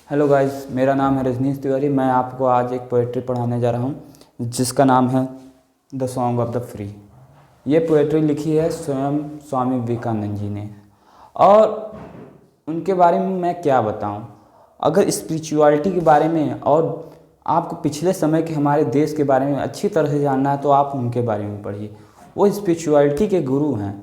Hello guys, मेरा नाम है रजनीश तिवारी। मैं आपको आज एक पोएट्री पढ़ाने जा रहा हूँ जिसका नाम है the song of the free. ये पोएट्री लिखी है स्वयं स्वामी विवेकानंद जी ने। और उनके बारे में मैं क्या बताऊँ। अगर स्पिरिचुअलिटी के बारे में और आपको पिछले समय के हमारे देश के बारे में अच्छी तरह से जानना है तो आप उनके बारे में पढ़िए। वो स्पिरिचुअलिटी के गुरु हैं।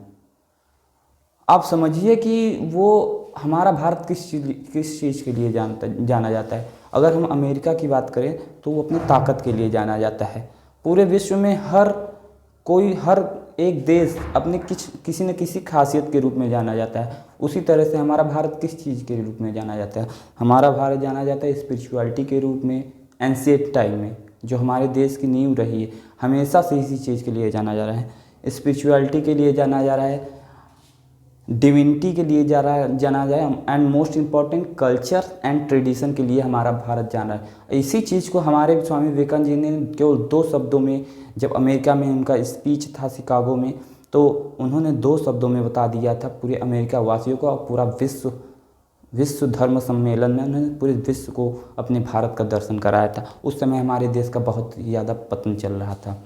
आप समझिए कि वो हमारा भारत किस चीज़ के लिए जाना जाता है। अगर हम अमेरिका की बात करें तो वो अपनी ताकत के लिए जाना जाता है। पूरे विश्व में हर एक देश अपने किसी न किसी खासियत के रूप में जाना जाता है। उसी तरह से हमारा भारत किस चीज़ के रूप में जाना जाता है। हमारा भारत जाना जाता है स्पिरिचुअलिटी के रूप में। एंशिएंट टाइम में जो हमारे देश की नींव रही है, हमेशा से इसी चीज़ के लिए जाना जा रहा है। स्पिरिचुअलिटी के लिए जाना जा रहा है, डिविनिटी के लिए जाना जाए, and most important culture and tradition के लिए हमारा भारत जाना है। इसी चीज़ को हमारे स्वामी विवेकानंद जी ने केवल 2 शब्दों में, जब अमेरिका में उनका स्पीच था शिकागो में, तो उन्होंने 2 शब्दों में बता दिया था पूरे अमेरिका वासियों को। और पूरा विश्व धर्म सम्मेलन में उन्होंने पूरे विश्व को अपने भारत का दर्शन कराया था। उस समय हमारे देश का बहुत ज़्यादा पतन चल रहा था।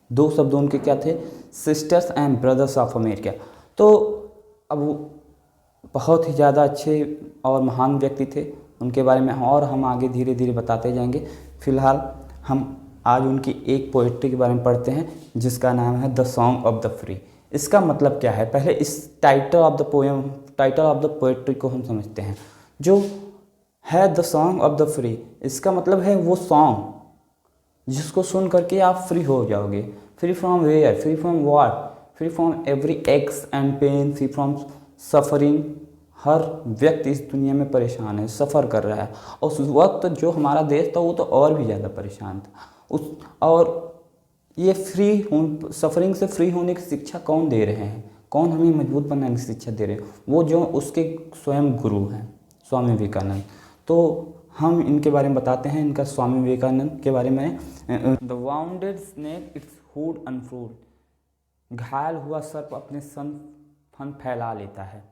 2 शब्द उनके क्या थे? Sisters and brothers of America. तो अब वो बहुत ही ज़्यादा अच्छे और महान व्यक्ति थे। उनके बारे में और हम आगे धीरे धीरे बताते जाएंगे। फ़िलहाल हम आज उनकी एक पोइट्री के बारे में पढ़ते हैं जिसका नाम है the song of the free. इसका मतलब क्या है, पहले इस टाइटल ऑफ द पोइट्री को हम समझते हैं। जो है the song of the free, इसका मतलब है वो सॉन्ग जिसको सुन करके आप फ्री हो जाओगे। Free from where? Free from what? Free from every aches and pain, free from suffering. हर व्यक्ति इस दुनिया में परेशान है, सफ़र कर रहा है। और उस वक्त जो हमारा देश था वो तो और भी ज़्यादा परेशान था। और ये सफरिंग से फ्री होने की शिक्षा कौन दे रहे हैं? कौन हमें मजबूत बनने की शिक्षा दे रहे हैं? वो जो उसके स्वयं गुरु हैं, स्वामी विवेकानंद। तो हम इनके बारे में बताते हैं, इनका स्वामी विवेकानंद के बारे में। The bounded snake it's hood unfold. घायल हुआ सर्प अपने फन फैला लेता है।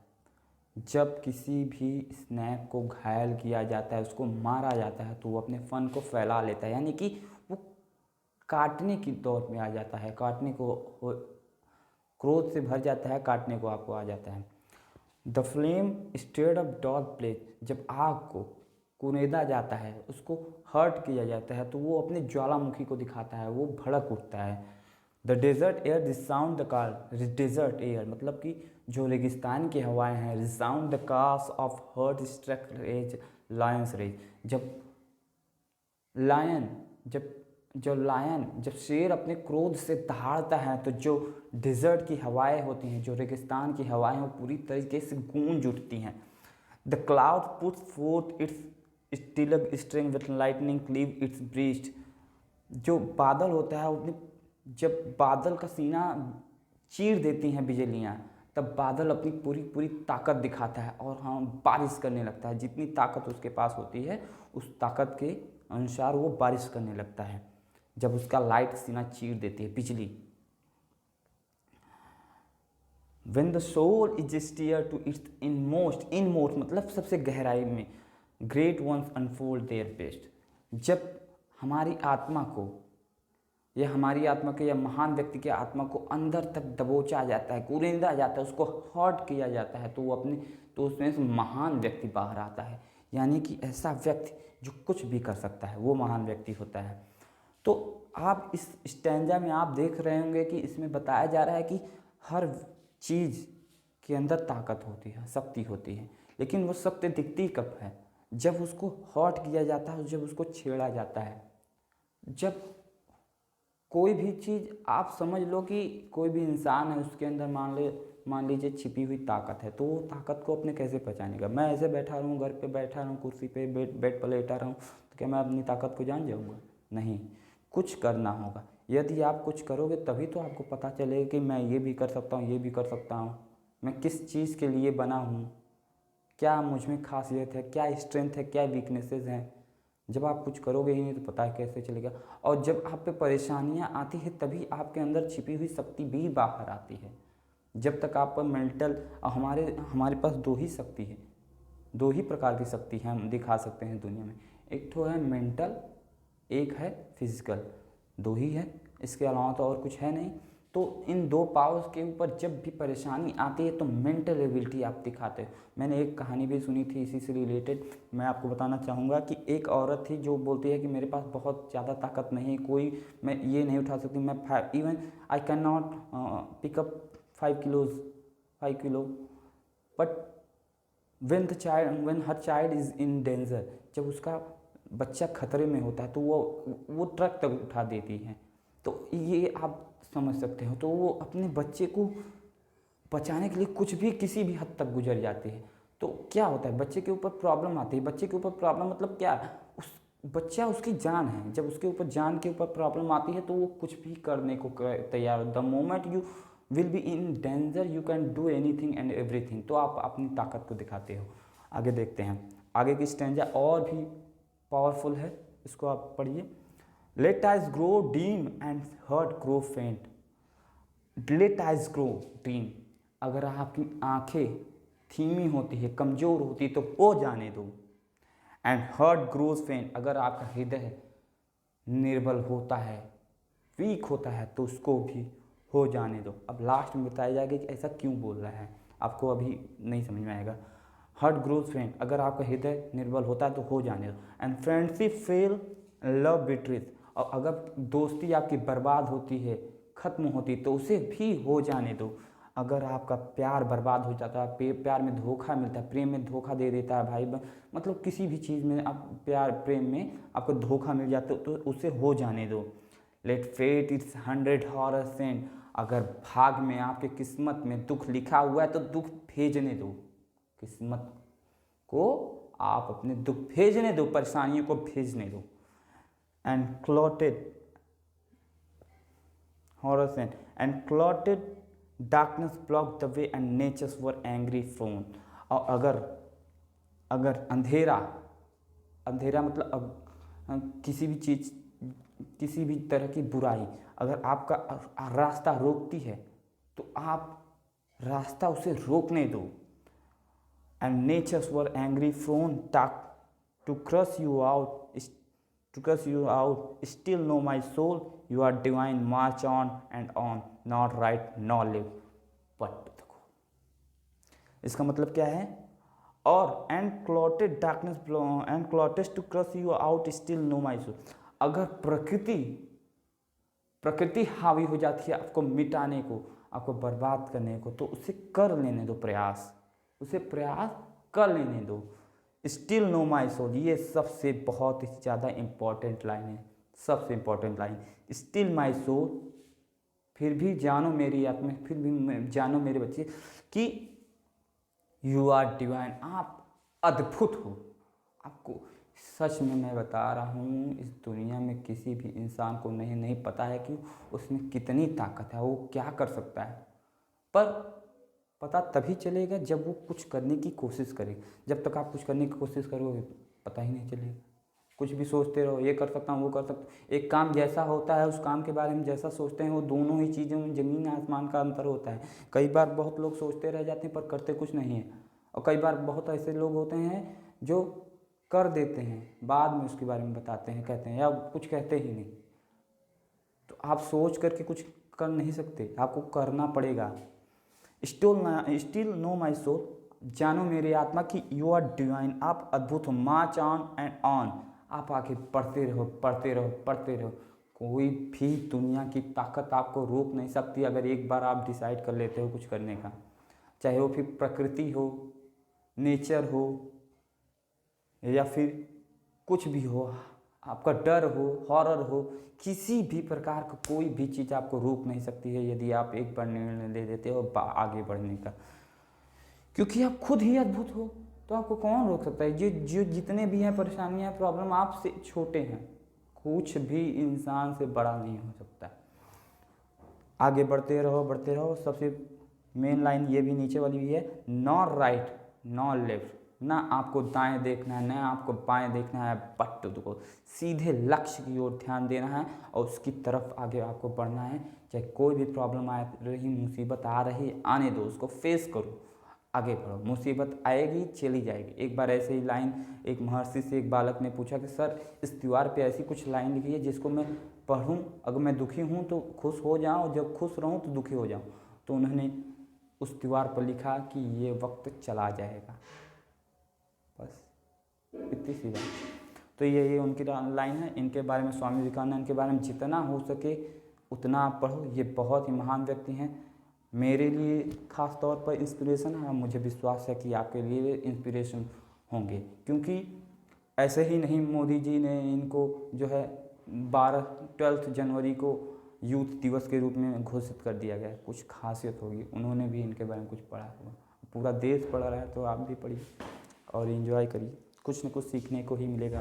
जब किसी भी स्नेक को घायल किया जाता है, उसको मारा जाता है, तो वो अपने फन को फैला लेता है, यानी कि वो काटने की दौर में आ जाता है। काटने को क्रोध से भर जाता है, काटने को आपको आ जाता है। The flame stared up dark place. जब आग को कुनेदा जाता है, उसको हर्ट किया जाता है, तो वो अपने ज्वालामुखी को दिखाता है, वो भड़क उठता है। The desert air resound the call. Desert air मतलब कि जो रेगिस्तान की हवाएं हैं, resound the calls of hurt struck rage lions rage. जब शेर अपने क्रोध से दहाड़ता है, तो जो डेजर्ट की हवाएं होती हैं, जो रेगिस्तान की हवाएं, वो पूरी तरीके से गूंज उठती हैं। The cloud puts forth its sting string with lightning cleave its breast. जो बादल होता है, जब बादल का सीना चीर देती हैं बिजलियाँ, तब बादल अपनी पूरी पूरी ताकत दिखाता है और बारिश करने लगता है। जितनी ताकत उसके पास होती है, उस ताकत के अनुसार वो बारिश करने लगता है, जब उसका लाइट सीना चीर देती है बिजली। When the soul is steered to its inmost मतलब सबसे गहराई में, great ones unfold their best। जब हमारी आत्मा को या महान व्यक्ति के आत्मा को अंदर तक दबोचा जाता है, कुरेदा जाता है, उसको हर्ट किया जाता है, तो उसमें से महान व्यक्ति बाहर आता है। यानी कि ऐसा व्यक्ति जो कुछ भी कर सकता है, वो महान व्यक्ति होता है। तो आप इस स्टैंजा में आप देख रहे होंगे कि इसमें बताया जा रहा है कि हर चीज़ के अंदर ताकत होती है, शक्ति होती है, लेकिन वो शक्ति दिखती कब है? जब उसको हर्ट किया जाता है, जब उसको छेड़ा जाता है। जब कोई भी चीज़, आप समझ लो कि कोई भी इंसान है, उसके अंदर मान लीजिए छिपी हुई ताकत है, तो वो ताकत को अपने कैसे पहचानेगा? मैं ऐसे बैठा रहूँ, घर पे बैठा रहूँ, कुर्सी पे बेड पर लेटा रहूँ, तो क्या मैं अपनी ताकत को जान जाऊँगा? नहीं, कुछ करना होगा। यदि आप कुछ करोगे तभी तो आपको पता चलेगा कि मैं ये भी कर सकता हूँ, ये भी कर सकता हूँ, मैं किस चीज़ के लिए बना हूँ, क्या मुझ में खासियत है, क्या स्ट्रेंथ है, क्या वीकनेसेस हैं। जब आप कुछ करोगे ही नहीं तो पता है कैसे चलेगा। और जब आप पे परेशानियाँ आती है, तभी आपके अंदर छिपी हुई शक्ति भी बाहर आती है। जब तक आप पर मेंटल, हमारे पास 2 ही शक्ति है, दो ही प्रकार की शक्ति हम दिखा सकते हैं दुनिया में, एक तो है मेंटल, एक है फिजिकल, दो ही है, इसके अलावा तो और कुछ है नहीं। तो इन दो पावर्स के ऊपर जब भी परेशानी आती है तो मेंटल एबिलिटी आप दिखाते हो। मैंने एक कहानी भी सुनी थी इसी से रिलेटेड, मैं आपको बताना चाहूँगा कि एक औरत थी जो बोलती है कि मेरे पास बहुत ज़्यादा ताकत नहीं है, कोई मैं ये नहीं उठा सकती, मैं even I can not pickup 5 kilo, but when her child is in danger, जब उसका बच्चा खतरे में होता है तो वो ट्रक तक उठा देती है। तो ये आप समझ सकते हो, तो वो अपने बच्चे को बचाने के लिए कुछ भी किसी भी हद तक गुजर जाती है। तो क्या होता है, बच्चे के ऊपर प्रॉब्लम आती है, बच्चे के ऊपर प्रॉब्लम मतलब क्या, उस बच्चा उसकी जान है, जब उसके ऊपर जान के ऊपर प्रॉब्लम आती है तो वो कुछ भी करने को तैयार हो। The moment you will be in danger you can do anything and everything. तो आप अपनी ताकत को दिखाते हो। आगे देखते हैं, आगे की स्टैंजा और भी पावरफुल है, इसको आप पढ़िए। Let eyes grow dim and heart grow faint. Let eyes grow dim, अगर आपकी आंखें धीमी होती है, कमज़ोर होती तो वो जाने दो। एंड हर्ट ग्रोज फेंट, अगर आपका हृदय निर्बल होता है, वीक होता है तो उसको भी हो जाने दो। अब लास्ट में बताया जाएगा कि ऐसा क्यों बोल रहा है, आपको अभी नहीं समझ में आएगा। हर्ट ग्रोज फ्रेंड, अगर आपका हृदय निर्बल होता है तो हो जाने दो। एंड फ्रेंडशिप फेल, लव बिट्रीज, और अगर दोस्ती आपकी बर्बाद होती है, ख़त्म होती, तो उसे भी हो जाने दो। अगर आपका प्यार बर्बाद हो जाता है, प्यार में धोखा मिलता है, प्रेम में धोखा दे देता है भाई, मतलब किसी भी चीज़ में आप प्यार प्रेम में आपको धोखा मिल जाता है तो उसे हो जाने दो। Let fate its 100 horror send, अगर भाग में आपके किस्मत में दुख लिखा हुआ है तो दुख भेजने दो, किस्मत को आप अपने दुख भेजने दो, परेशानियों को भेजने दो। And clotted horror send and clotted darkness block the way and nature's wear angry frown, और अगर अंधेरा मतलब किसी भी चीज़, किसी भी तरह की बुराई अगर आपका रास्ता रोकती है तो आप रास्ता उसे रोकने दो। And nature's wear angry frown talk to crush you out, still know my soul you are divine, march on and on, not right not live but. इसका मतलब क्या है, और and clotted darkness and clotted to crush you out, still know my soul, अगर प्रकृति हावी हो जाती है आपको मिटाने को, आपको बर्बाद करने को, तो उसे कर लेने दो प्रयास, उसे प्रयास कर लेने दो। स्टिल नो माई सोल, ये सबसे बहुत ही ज़्यादा इम्पॉर्टेंट लाइन है, सबसे important line. Still my soul, फिर भी जानो मेरी आत्मा, फिर भी जानो मेरे बच्चे कि यू आर डिवाइन, आप अद्भुत हो। आपको सच में मैं बता रहा हूँ, इस दुनिया में किसी भी इंसान को नहीं पता है कि उसमें कितनी ताकत है, वो क्या कर सकता है, पर पता तभी चलेगा जब वो कुछ करने की कोशिश करे। जब तक आप कुछ करने की कोशिश करोगे पता ही नहीं चलेगा। कुछ भी सोचते रहो, ये कर सकता हूँ, वो कर सकता हूँ, एक काम जैसा होता है उस काम के बारे में जैसा सोचते हैं वो दोनों ही चीज़ों में ज़मीन आसमान का अंतर होता है। कई बार बहुत लोग सोचते रह जाते हैं पर करते कुछ नहीं है, और कई बार बहुत ऐसे लोग होते हैं जो कर देते हैं, बाद में उसके बारे में बताते हैं, कहते हैं, या कुछ कहते ही नहीं। तो आप सोच करके कुछ कर नहीं सकते, आपको करना पड़ेगा। स्टिल नो माई सोल, जानो मेरी आत्मा कि यू आर डिवाइन, आप अद्भुत हो, मार्च ऑन एंड ऑन, आप आगे बढ़ते रहो, पढ़ते रहो, पढ़ते रहो। कोई भी दुनिया की ताकत आपको रोक नहीं सकती अगर एक बार आप डिसाइड कर लेते हो कुछ करने का, चाहे वो फिर प्रकृति हो, नेचर हो, या फिर कुछ भी हो, आपका डर हो, हॉरर हो, किसी भी प्रकार का कोई भी चीज़ आपको रोक नहीं सकती है यदि आप एक बार निर्णय ले लेते हो आगे बढ़ने का, क्योंकि आप खुद ही अद्भुत हो। तो आपको कौन रोक सकता है। जो जितने भी हैं परेशानियां, प्रॉब्लम आपसे छोटे हैं, कुछ भी इंसान से बड़ा नहीं हो सकता। आगे बढ़ते रहो, बढ़ते रहो। सबसे मेन लाइन ये भी नीचे वाली भी है, नॉट राइट नॉट लेफ्ट, ना आपको दाएं देखना है ना आपको बाएं देखना है, बट को सीधे लक्ष्य की ओर ध्यान देना है और उसकी तरफ आगे आपको बढ़ना है। चाहे कोई भी प्रॉब्लम आ रही, मुसीबत आ रही, आने दो, उसको फेस करो, आगे बढ़ो, मुसीबत आएगी चली जाएगी। एक बार ऐसे ही लाइन एक महर्षि से एक बालक ने पूछा कि सर इस दीवार पे ऐसी कुछ लाइन लिखी है जिसको मैं पढ़ूं, अगर मैं दुखी हूं तो खुश हो जाऊं, जब खुश रहूं तो दुखी हो जाऊं। तो उन्होंने उस दीवार पर लिखा कि ये वक्त चला जाएगा, बस इतनी सी बात। तो ये उनकी लाइन है। इनके बारे में, स्वामी विवेकानंद के बारे में जितना हो सके उतना आप पढ़ो। ये बहुत ही महान व्यक्ति हैं, मेरे लिए ख़ास तौर पर इंस्पिरेशन है। मुझे विश्वास है कि आपके लिए इंस्पिरेशन होंगे, क्योंकि ऐसे ही नहीं मोदी जी ने इनको जो है 12 जनवरी को यूथ दिवस के रूप में घोषित कर दिया गया। कुछ खासियत होगी, उन्होंने भी इनके बारे में कुछ पढ़ा होगा। पूरा देश पढ़ रहा है तो आप भी पढ़िए और एंजॉय करिए, कुछ न कुछ सीखने को ही मिलेगा।